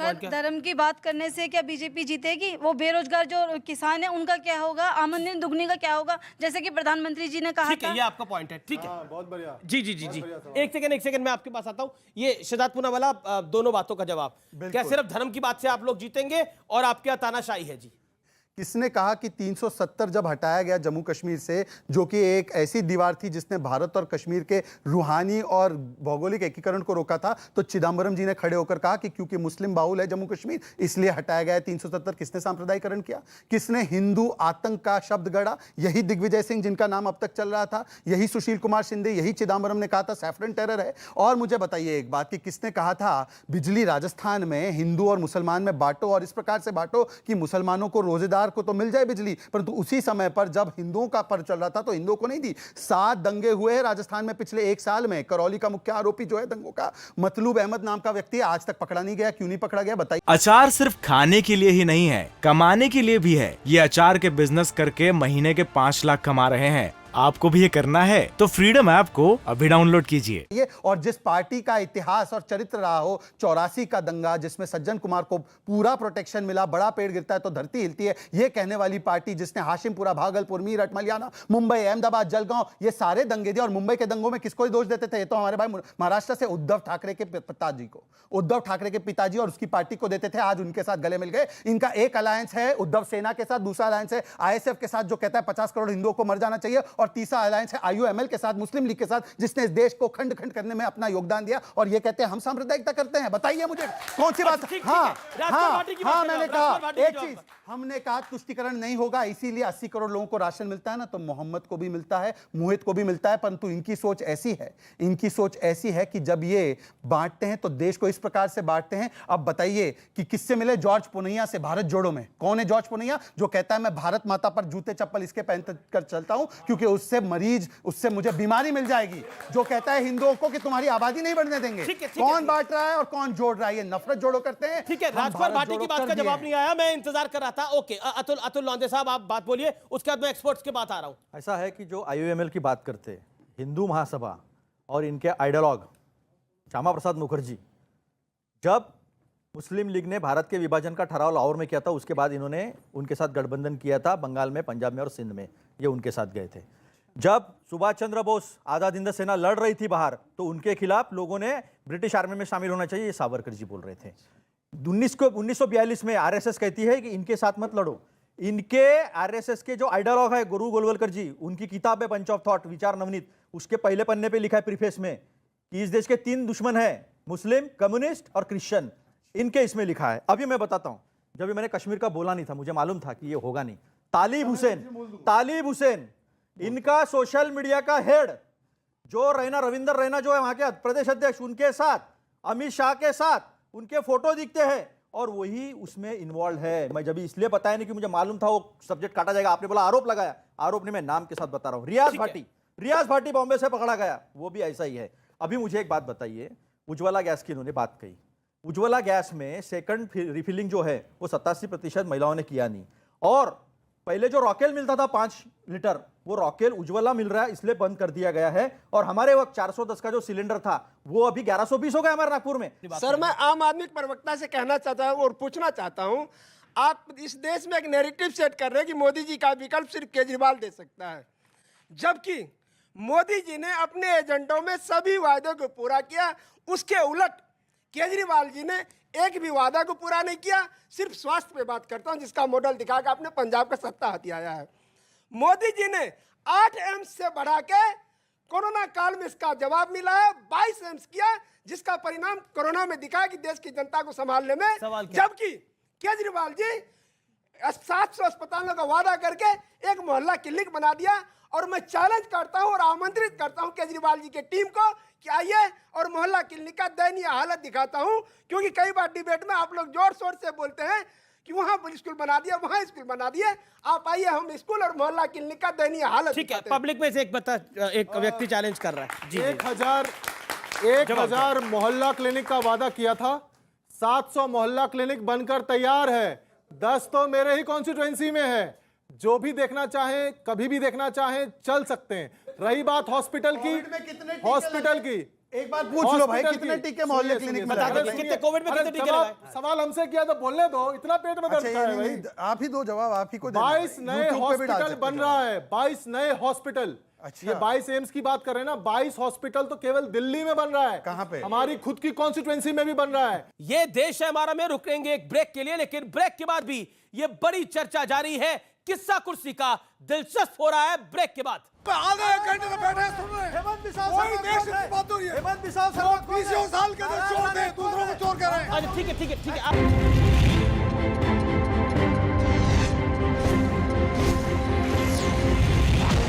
Point क्या? धर्म की बात करने से क्या बीजेपी जीतेगी? वो बेरोजगार जो किसान है उनका क्या होगा? आमदनी दुगनी का क्या होगा? जैसे कि प्रधानमंत्री जी ने कहा ठीक था। है, ये आपका पॉइंट है, ठीक है। बहुत बढ़िया। जी जी जी जी, एक सेकंड मैं आपके पास आता हूं। ये शहजाद पूनावाला, दोनों बातों का जवाब। क्या सिर्फ धर्म की बात से आप लोग जीतेंगे और आपके यहाँ तानाशाही है? जी, किसने कहा कि 370 जब हटाया गया जम्मू कश्मीर से, जो कि एक ऐसी दीवार थी जिसने भारत और कश्मीर के रूहानी और भौगोलिक एकीकरण को रोका था, तो चिदम्बरम जी ने खड़े होकर कहा कि क्योंकि मुस्लिम बाहुल है जम्मू कश्मीर इसलिए हटाया गया है 370। किसने सांप्रदायिकरण किया? किसने हिंदू आतंक का शब्द गढ़ा? यही दिग्विजय सिंह जिनका नाम अब तक चल रहा था, यही सुशील कुमार शिंदे, यही चिदम्बरम ने कहा था सैफरन टेरर है। और मुझे बताइए एक बात कि किसने कहा था बिजली राजस्थान में हिंदू और मुसलमान में बांटो और इस प्रकार से बांटो कि मुसलमानों को रोजेदार को तो मिल जाए बिजली, परंतु उसी समय पर जब हिंदुओं का पर चल रहा था तो हिंदुओं को नहीं दी। 7 दंगे हुए हैं राजस्थान में पिछले 1 साल में। करौली का मुख्य आरोपी जो है दंगों का, मतलूब अहमद नाम का व्यक्ति, आज तक पकड़ा नहीं गया। क्यों नहीं पकड़ा गया बताइए? अचार सिर्फ खाने के लिए ही नहीं है, कमाने के लिए भी है। ये अचार के बिजनेस करके महीने के 5 लाख कमा रहे हैं। आपको भी ये करना है तो फ्रीडम ऐप को अभी डाउनलोड कीजिए। और जिस पार्टी का इतिहास और चरित्र रहा हो, 84 का दंगा जिसमें सज्जन कुमार को पूरा प्रोटेक्शन मिला, बड़ा पेड़ गिरता है तो धरती हिलती है, ये कहने वाली पार्टी जिसने हाशिमपुरा, भागलपुर, मीरठ, मलियाना, मुंबई, अहमदाबाद, जलगांव, ये सारे दंगे दिए। और मुंबई के दंगों में किसको दोष देते थे? ये तो हमारे भाई महाराष्ट्र से उद्धव ठाकरे के पिताजी को, उद्धव ठाकरे के पिताजी और उसकी पार्टी को देते थे। आज उनके साथ गले मिल गए। इनका एक अलायंस है उद्धव सेना के साथ, दूसरा अलायंस है आईएसएफ के साथ जो कहता है 50 करोड़ हिंदुओं को मर जाना चाहिए, और तीसरा अलायंस है आईयूएमएल के साथ, मुस्लिम लीग के साथ, जिसने इस देश को खंड खंड करने में अपना योगदान दिया। और ये कहते हैं हम सांप्रदायिकता करते हैं। बताइए मुझे कौन सी बात? हाँ, मैंने कहा एक चीज, हमने कहा तुष्टिकरण नहीं होगा, इसीलिए 80 करोड़ लोगों को राशन मिलता है ना, तो मोहम्मद को भी मिलता है, मोहित को भी मिलता है। परंतु इनकी सोच ऐसी है, इनकी सोच ऐसी है कि जब ये बांटते हैं तो देश को इस प्रकार से बांटते हैं। अब बताइए कि किससे मिले? जॉर्ज पुनैया से, भारत जोड़ो में। कौन है जॉर्ज पुनैया? जो कहता है मैं भारत माता पर जूते चप्पल इसके पहन कर चलता हूं क्योंकि उससे मुझे बीमारी मिल जाएगी। जो कहता है हिंदुओं को कि तुम्हारी आबादी नहीं बढ़ने देंगे। कौन बांट रहा है और कौन जोड़ रहा है? ये नफरत जोड़ो करते हैं। ठीक है, राजपाल भाटी की बात का जवाब नहीं आया, मैं इंतजार कर रहा था। ओके, अतुल लौंडे साहब आप बात बोलिए, उसके बाद मैं एक्सपर्ट्स की बात आ रहा हूं। ऐसा है कि जो आईयूएमएल की बात करते हैं, हिंदू महासभा और इनके आइडियोलॉग श्यामा प्रसाद मुखर्जी, जब मुस्लिम लीग ने भारत के विभाजन का ठराव लाहौर में किया था, उसके बाद इन्होंने उनके साथ गठबंधन किया था बंगाल में, पंजाब में और सिंध में, ये उनके साथ गए थे। जब सुभाष चंद्र बोस आजाद हिंद सेना लड़ रही थी बाहर, तो उनके खिलाफ लोगों ने ब्रिटिश आर्मी में शामिल होना चाहिए, ये सावरकर जी बोल रहे थे। 1942 में आरएसएस कहती है कि इनके साथ मत लड़ो। इनके आरएसएस के जो आइडियोलॉग है गुरु गोलवलकर जी, उनकी किताब है पंच ऑफ थॉट, विचार नवनीत, उसके पहले पन्ने पे लिखा है प्रीफेस में कि इस देश के 3 दुश्मन हैं, मुस्लिम, कम्युनिस्ट और क्रिश्चियन। इनके इसमें लिखा है। अभी मैं बताता हूं, जब मैंने कश्मीर का बोला नहीं था, मुझे मालूम था कि ये होगा नहीं। तालिब हुसैन इनका सोशल मीडिया का हेड, जो रविंदर रैना जो है वहां के प्रदेश अध्यक्ष, उनके साथ, अमित शाह के साथ उनके फोटो दिखते हैं और वही उसमें इन्वॉल्व है। मैं जब इसलिए बताया नहीं कि मुझे मालूम था वो सब्जेक्ट काटा जाएगा। आपने बोला आरोप लगाया, आरोप नहीं, मैं नाम के साथ बता रहा हूं। रियाज भाटी बॉम्बे से पकड़ा गया, वो भी ऐसा ही है। अभी मुझे एक बात बताइए, उज्ज्वला गैस की इन्होंने बात कही। उज्ज्वला गैस में सेकंड रिफिलिंग जो है वो 87% महिलाओं ने किया नहीं। और पहले जो रॉकेल मिलता था 5 लीटर, वो रॉकेल उज्ज्वला मिल रहा है इसलिए बंद कर दिया गया है। और हमारे वक्त 410 का जो सिलेंडर था वो अभी 1120 हो गया हमारे नागपुर में। सर, मैं आम आदमी प्रवक्ता से कहना चाहता हूं और पूछना चाहता हूं, आप इस देश में एक नैरेटिव सेट कर रहे हैं कि मोदी जी का विकल्प सिर्फ केजरीवाल दे सकता है, जबकि मोदी जी ने अपने एजेंडों में सभी वायदों को पूरा किया। उसके उलट केजरीवाल जी ने एक भी वादा को पूरा नहीं किया। सिर्फ स्वास्थ्य पे बात करता हूं, जिसका मॉडल दिखा के आपने पंजाब का सत्ता हथियाया है। मोदी जी ने 8 एम्स से बढ़ा के कोरोना काल में इसका जवाब मिला है, 22 एम्स किया, जिसका परिणाम कोरोना में दिखा कि देश की जनता को संभालने में। जबकि केजरीवाल जी 700 अस्पतालों का वादा करके एक मोहल्ला क्लिनिक बना दिया। और मैं चैलेंज करता हूं और आमंत्रित करता हूं केजरीवाल जी के टीम को कि आइए और मोहल्ला क्लिनिक का दयनीय हालत दिखाता हूं। क्योंकि कई बार डिबेट में आप लोग जोर शोर से बोलते हैं कि वहां स्कूल बना दिया, वहां स्कूल बना दिए। आप आइए, हम स्कूल और मोहल्ला क्लिनिक का दयनीय हालत। ठीक है, पब्लिक में से एक व्यक्ति चैलेंज कर रहा है। जी, 1000 मोहल्ला क्लिनिक का वादा किया था, 700 मोहल्ला क्लिनिक बनकर तैयार है। 10 तो मेरे ही कॉन्स्टिट्यूएंसी में है। जो भी देखना चाहें, कभी भी देखना चाहें, चल सकते हैं। रही बात हॉस्पिटल की, एक बात पूछ लो भाई, हॉस्पिटल कितने की- टीके मोहल्ले सुनिए, क्लिनिक में सुनिए, लगाए? बता दीजिए, कितने कोविड में अरे कितने टीके जवाब- लगाए? सवाल हमसे किया तो बोलने दो, इतना पेट में दर्द अच्छा, का ये है भाई। नहीं, आप ही दो जवाब, आप ही को देना 22 है। नए YouTube पे भी डाल हॉस्पिटल सकते बन हो रहा है, 22 नए हॉस्पिटल। अच्छा। ये 22 एम्स की बात कर रहे हैं ना, 22 हॉस्पिटल तो केवल दिल्ली में बन रहा है। कहां पे? हमारी खुद की कॉन्स्टिट्यूएंसी में भी बन रहा है। ये देश है हमारा में, रुकेंगे एक ब्रेक के लिए, लेकिन ब्रेक के बाद भी ये बड़ी चर्चा जारी है। किस्सा कुर्सी का दिलचस्प हो रहा है ब्रेक के बाद। आधे एक घंटे से बैठे सुन रहे हैं। कोई देश की बात हो रही है। हेमंत बिस्वा शर्मा कौन है? 20 साल के अंदर चोर थे, दूसरों को चोर कर रहे हैं। अच्छा ठीक है ठीक है ठीक है, आप